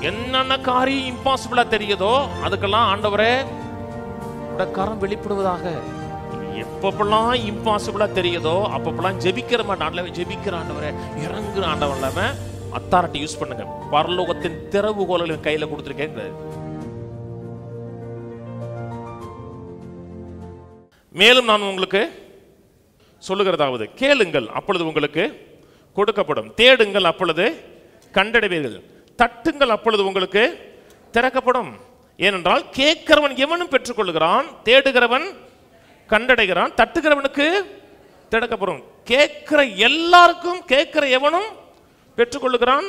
என்னென்ன காரியம் இம்பாசிபிளா தெரியுதோ அதுக்கெல்லாம் ஆண்டவரே கரம் வெளிப்படுவதாக. எப்பப்பெல்லாம் இம்பாசிபிளா தெரியுதோ அப்பப்பெல்லாம் ஜெபிக்கிற மாட்டான், ஜெபிக்கிற ஆண்டவரே இறங்குற ஆண்டவன் இல்லாம அத்தாரிட்டி யூஸ் பண்ணுங்க. பரலோகத்தின் திறவுகோலை கையில கொடுத்துருக்கேன். மேலும் நான் உங்களுக்கு சொல்லுகிறதாவது, கேளுங்கள் அப்பொழுது உங்களுக்கு கொடுக்கப்படும், தேடுங்கள் அப்பொழுது கண்டடைவீர்கள், தட்டுங்கள் அப்பொழுது உங்களுக்கு திறக்கப்படும். ஏனென்றால் கேட்கிறவன் எவனும் பெற்றுக்கொள்கிறான், தேடுகிறவன் கண்டடைகிறான், தட்டுகிறவனுக்கு திறக்கப்படும். கேட்கிற எல்லாருக்கும் கேட்கிற எவனும் பெற்றுக்கொள்ளுகிறான்,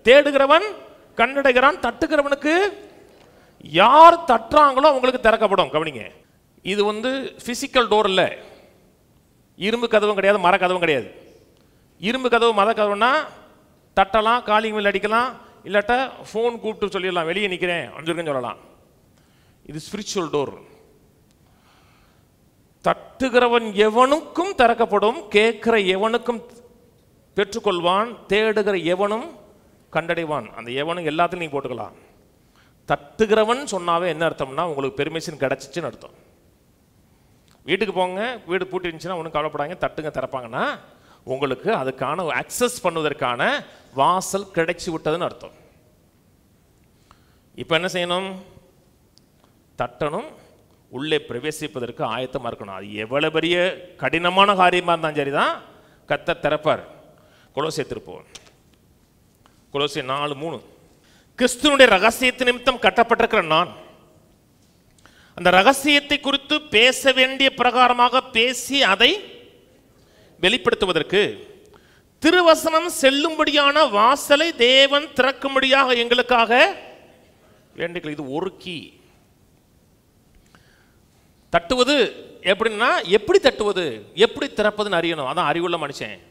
தேடுகிறவன் கண்டடைகிறான், தட்டுகிறவனுக்கு யார் தட்டுறாங்களோ அவங்களுக்கு திறக்கப்படும். கவனிங்க, இது பிசிக்கல் டோர் இல்லை, இரும்பு கதவும் கிடையாது, மர கதவும் கிடையாது. இரும்பு கதவு மர கதவுனா தட்டலாம், காலிங் மேல் அடிக்கலாம், இல்லாட்டா ஃபோன் கூப்பிட்டு சொல்லிடலாம் வெளியே நிற்கிறேன் அப்படின்னு சொல்லலாம். இது ஸ்பிரிச்சுவல் டோர். தட்டுகிறவன் எவனுக்கும் திறக்கப்படும், கேட்கிற எவனுக்கும் பெற்றுக்கொள்வான், தேடுகிற எவனும் கண்டடைவான். அந்த எவனும் எல்லாத்தையும் நீங்கள் போட்டுக்கலாம். தட்டுகிறவன் சொன்னாவே என்ன அர்த்தம்னா உங்களுக்கு பெர்மிஷன் கிடைச்சிச்சுன்னு அர்த்தம். வீட்டுக்கு போங்க, வீடு பூட்டி இருந்துச்சுன்னா ஒன்றும் கவலைப்படாங்க, தட்டுங்க திறப்பாங்கன்னா உங்களுக்கு அதுக்கான அக்சஸ் பண்ணுவதற்கான வாசல் கிடைச்சி விட்டதுன்னு அர்த்தம். இப்போ என்ன செய்யணும்? தட்டணும், உள்ளே பிரவேசிப்பதற்கு ஆயத்தமாக இருக்கணும். அது எவ்வளவு பெரிய கடினமான காரியமாக இருந்தாலும் சரிதான் கர்த்தர் திறப்பார். கொலோசியர் திருப்போம், கொலோசியர் 4:3. கிறிஸ்துவனுடைய ரகசியத்து நிமித்தம் கட்டப்பட்டிருக்கிற நான் அந்த ரகசியத்தை குறித்து பேச வேண்டிய பிரகாரமாக பேசி அதை வெளிப்படுத்துவதற்கு திருவசனம் செல்லும்படியான வாசலை தேவன் திறக்கும்படியாக எங்களுக்காக வேண்டிக். இது ஒரு கீ. தட்டுவது எப்படின்னா, எப்படி தட்டுவது, எப்படி திறப்பதுன்னு அறியணும். அதான் அறிவுள்ள மனுஷன்.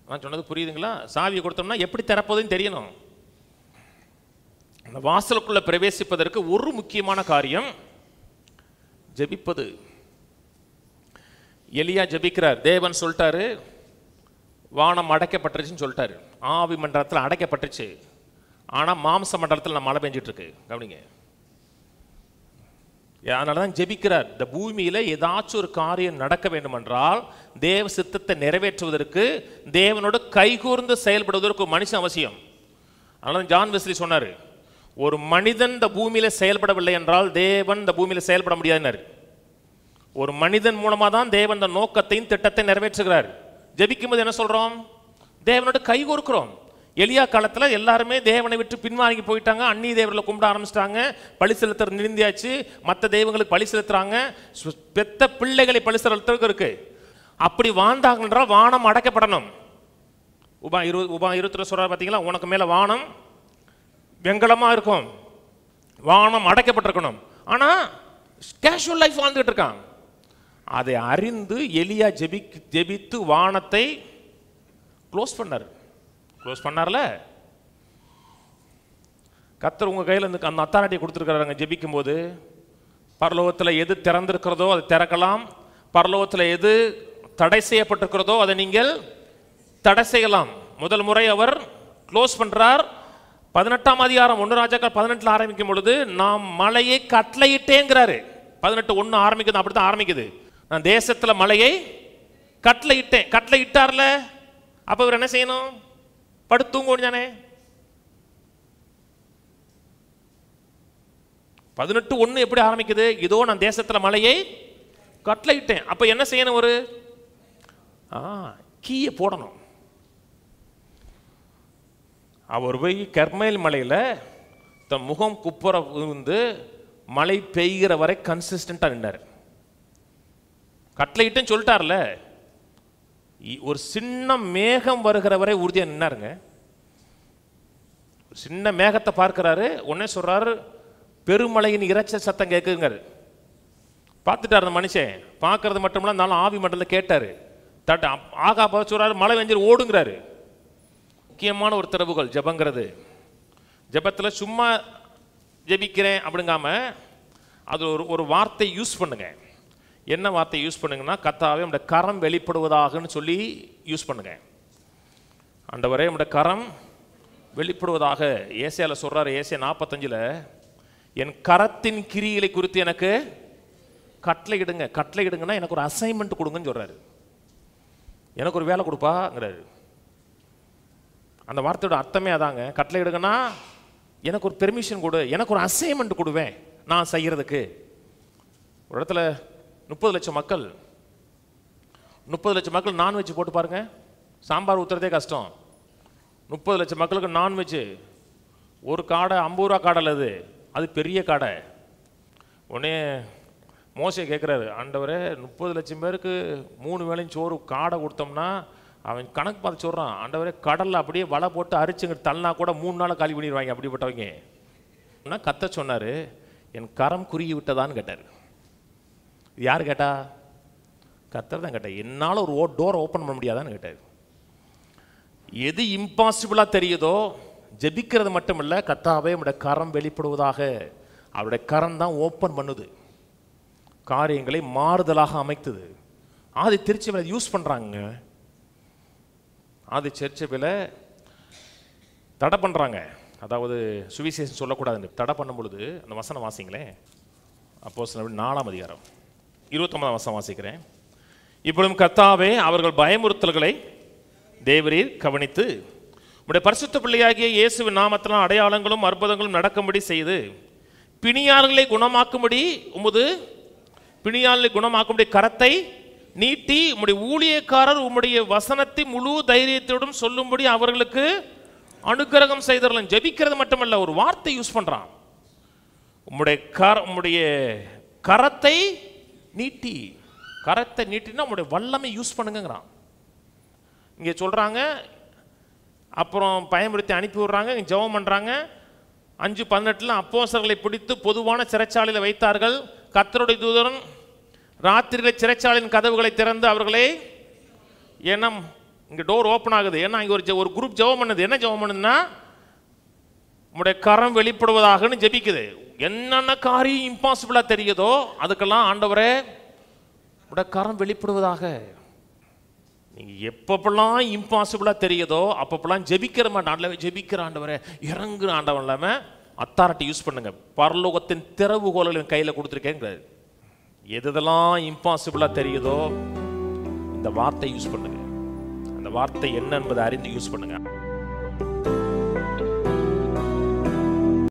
நான் சொன்னது புரியுதுங்களா? சாவியை கொடுத்தோம்னா எப்படி திறப்பதுன்னு தெரியணும். அந்த வாசலுக்குள்ள பிரவேசிப்பதற்கு ஒரு முக்கியமான காரியம் ஜெபிப்பது. எலியா ஜெபிக்கிறார். தேவன் சொல்லிட்டாரு வானம் அடைக்கப்பட்டுருச்சுன்னு சொல்லிட்டாரு. ஆவி மண்டலத்தில் அடைக்கப்பட்டுருச்சு, ஆனால் மாம்ச மண்டலத்தில் நம்ம மழை பெஞ்சிட்டு இருக்கு. கவனிங்க, அதனால தான் ஜெபிக்கிறார். இந்த பூமியில் ஏதாச்சும் ஒரு காரியம் நடக்க வேண்டும் என்றால் தேவ சித்தத்தை நிறைவேற்றுவதற்கு தேவனோடு கைகூர்ந்து செயல்படுவதற்கு மனுஷன் அவசியம். அதனால தான் ஜான் வெஸ்லி சொன்னார், ஒரு மனிதன் இந்த பூமியில செயல்படவில்லை என்றால் தேவன் இந்த பூமியில செயல்பட முடியாது. ஒரு மனிதன் மூலமா தான் தேவன் இந்த நோக்கத்தையும் திட்டத்தை நிறைவேற்றுகிறார். ஜெபிக்கும் போது என்ன சொல்றோம்? தேவனோட கை கோர்க்கிறோம். எலியா காலத்துல எல்லாருமே தேவனை விட்டு பின்வாங்கி போயிட்டாங்க, அந்நிய தேவர்களை கும்பிட ஆரம்பிச்சிட்டாங்க, பழி செலுத்துற நிந்தியாச்சு, மற்ற தெய்வங்களுக்கு பழி செலுத்துறாங்க, பெத்த பிள்ளைகளை பழி செலுத்துறதுக்கு இருக்கு. அப்படி வாழ்ந்தாங்க என்றால் வானம் அடைக்கப்படணும். உபா 20 சொல்றாரு பார்த்தீங்களா, உனக்கு மேல வானம் வெங்கலமா இருக்கும், வானம் அடைக்கப்பட்டிருக்கணும். ஆனா கேஷுவல் லைஃப் வாழ்ந்துட்டு இருக்காங்க. அதை அறிந்து எலியா ஜெபித்து வானத்தை க்ளோஸ் பண்ணார்ல. கர்த்தர் உங்க கையில் அந்த அத்தாரிட்டியை கொடுத்துருக்கிறாங்க. ஜெபிக்கும் போது பரலோகத்தில் எது திறந்திருக்கிறதோ அதை திறக்கலாம், பரலோகத்தில் எது தடை செய்யப்பட்டிருக்கிறதோ அதை நீங்கள் தடை செய்யலாம். முதல் முறை அவர் க்ளோஸ் பண்றார். 18ஆம் அதிகாரம் 1 ராஜாக்கள் 18 ஆரம்பிக்கும் பொழுது நாம் மலையை கட்டளையிட்டேங்கிறாரு. 18:1 ஆரம்பிக்குது, அப்படித்தான் ஆரம்பிக்குது. நான் தேசத்துல மலையை கட்டளையிட்டேன். கட்டளையிட்டார்ல, அப்ப இவர் என்ன செய்யணும்? படுத்தூங்க தானே. 18:1 எப்படி ஆரம்பிக்குது? இதோ நான் தேசத்துல மலையை கட்டளையிட்டேன். அப்ப என்ன செய்யணும்? ஒரு கீயை போடணும். அவர் போய் கர்மேல் மலையில் தன் முகம் குப்புற விழுந்து மழை பெய்கிற வரை கன்சிஸ்டண்டா நின்றார். கட்டளையிட்டுன்னு சொல்லிட்டார்ல, ஒரு சின்ன மேகம் வருகிற வரை உறுதியா நின்னாருங்க. சின்ன மேகத்தை பார்க்கிறாரு, உடனே சொல்றாரு பெருமழையின் இரைச்சல் சத்தம் கேட்குங்கிறாரு. பார்த்துட்டார் அந்த மனுஷன். பார்க்கறது மட்டும் இல்ல, ஆவி மண்டலத்தில் கேட்டாரு. ஆகா சொல்றாரு மழை வெஞ்சிரு ஓடுங்கிறாரு. முக்கியமான ஒரு திறவுகள் ஜெபங்கிறது. ஜெபத்தில் சும்மா ஜெபிக்கிறேன் அப்படிங்காம அது ஒரு வார்த்தை யூஸ் பண்ணுங்க. என்ன வார்த்தை யூஸ் பண்ணுங்கன்னா, கர்த்தாவே உம்முடைய கரம் வெளிப்படுவதாகன்னு சொல்லி யூஸ் பண்ணுங்க. ஆண்டவரே உம்முடைய கரம் வெளிப்படுவதாக ஏசாயால சொல்றாரு. ஏசாயா 45 என் கரத்தின் கிரியைகளை குறித்து எனக்கு கட்டளையிடுங்க. கட்டளையிடுங்கன்னா எனக்கு ஒரு அசைன்மெண்ட் கொடுங்கன்னு சொல்றாரு. எனக்கு ஒரு வேலை கொடுப்பாங்கிறாரு. அந்த வார்த்தையோட அர்த்தமே அதாங்க. கட்டளையிடுங்கன்னா எனக்கு ஒரு பெர்மிஷன் கொடு, எனக்கு ஒரு அசைன்மெண்ட் கொடுவேன் நான் செய்யறதுக்கு. ஒரு இடத்துல 30 லட்சம் மக்கள், 30 லட்சம் மக்கள் நான்வெஜ் போட்டு பாருங்க. சாம்பார் ஊற்றுறதே கஷ்டம். 30 லட்சம் மக்களுக்கு நான்வெஜ். ஒரு காடை 50 ரூபா காடை அது, அது பெரிய காடை. உடனே மோசே கேட்குறாரு, ஆண்டவரே 30 லட்சம் பேருக்கு 3 வேளையும் சோறு காடை கொடுத்தோம்னா அவன் கணக்கு பார்த்து சொல்கிறான், ஆண்டவரே கடலில் அப்படியே வலை போட்டு அரிச்சுங்க தள்ளனா கூட 3 நாள் காலி பண்ணிடுவாங்க அப்படிப்பட்டவங்க. ஆனால் கத்த சொன்னார், என் கரம் குறுகி விட்டதான்னு கேட்டார். யார் கேட்டா? கத்தர் தான் கேட்டார். என்னால் ஒரு டோரை ஓப்பன் பண்ண முடியாதான்னு கேட்டார். எது இம்பாசிபிளாக தெரியுதோ ஜெபிக்கிறது மட்டும் இல்லை, கத்தாவே உடைய கரம் வெளிப்படுவதாக. அவருடைய கரம் தான் ஓப்பன் பண்ணுது, காரியங்களை மாறுதலாக அமைத்தது. ஆதி திருச்சபையில் யூஸ் பண்ணுறாங்க. ஆதி திருச்சபையில் தடை பண்ணுறாங்க. அதாவது சுவிசேஷம் சொல்லக்கூடாதுன்னு தடை பண்ணும் பொழுது அந்த வசனம் வாசிங்களேன். அப்போஸ்தலர் 4ஆம் அதிகாரம் 29ஆம் வசனம் வாசிக்கிறேன். இப்பொழுதும் கர்த்தாவே அவர்கள் பயமுறுத்தல்களை தேவரீர் கவனித்து உம்முடைய பரிசுத்த பிள்ளையாகிய இயேசுவின் நாமத்தினால் அடையாளங்களும் அற்புதங்களும் நடக்கும்படி செய்து பிணியாளர்களை குணமாக்கும்படி உமது பிணியாளர்களை குணமாக்கும்படி கரத்தை நீட்டி உம்முடைய ஊழியக்காரர் உம்முடைய வசனத்தை முழு தைரியத்தோடும் சொல்லும்படி அவர்களுக்கு அனுக்கிரகம் செய்தரலாம். ஜெபிக்கிறது மட்டுமல்ல, ஒரு வார்த்தை யூஸ் பண்றான். உம்முடைய கரத்தை நீட்டி, கரத்தை நீட்டினா உம்முடைய வல்லமை யூஸ் பண்ணுங்கிறான். இங்கே சொல்றாங்க. அப்புறம் பயமுறுத்தி அனுப்பி விடுறாங்க. ஜெபம் பண்றாங்க. 5:18 அப்போஸ்தலர்களை பிடித்து பொதுவான சிறைச்சாலையில் வைத்தார்கள். கர்த்தருடைய தூதன் ராத்திரியில சிறைச்சாலையின் கதவுகளை திறந்து அவர்களே, ஏன்னா இங்க டோர் ஓப்பன் ஆகுது. ஏன்னா இங்க ஒரு குரூப் ஜெபம் பண்ணுது. என்ன ஜெபம் பண்ணுதுன்னா, உம்முடைய கரம் வெளிப்படுவதாகன்னு ஜெபிக்குது. என்னென்ன காரியம் இம்பாசிபிளா தெரியுதோ அதுக்கெல்லாம் ஆண்டவரே உடைய கரம் வெளிப்படுவதாக. நீங்க எப்பப்பெல்லாம் இம்பாசிபிளா தெரியுதோ அப்பப்பெல்லாம் ஜெபிக்கிற மாட்டேன், ஜெபிக்கிற ஆண்டவரே இறங்குற ஆண்டவன் இல்லாம அத்தாரிட்டி யூஸ் பண்ணுங்க. பரலோகத்தின் திறவுகோல்களை கையில கொடுத்துருக்கேங்கிறாரு. எதெல்லாம் இம்பாசிபிளா தெரியுதோ இந்த வார்த்தை யூஸ் பண்ணுங்க. அந்த வார்த்தை என்ன என்பதை அறிந்து யூஸ் பண்ணுங்க.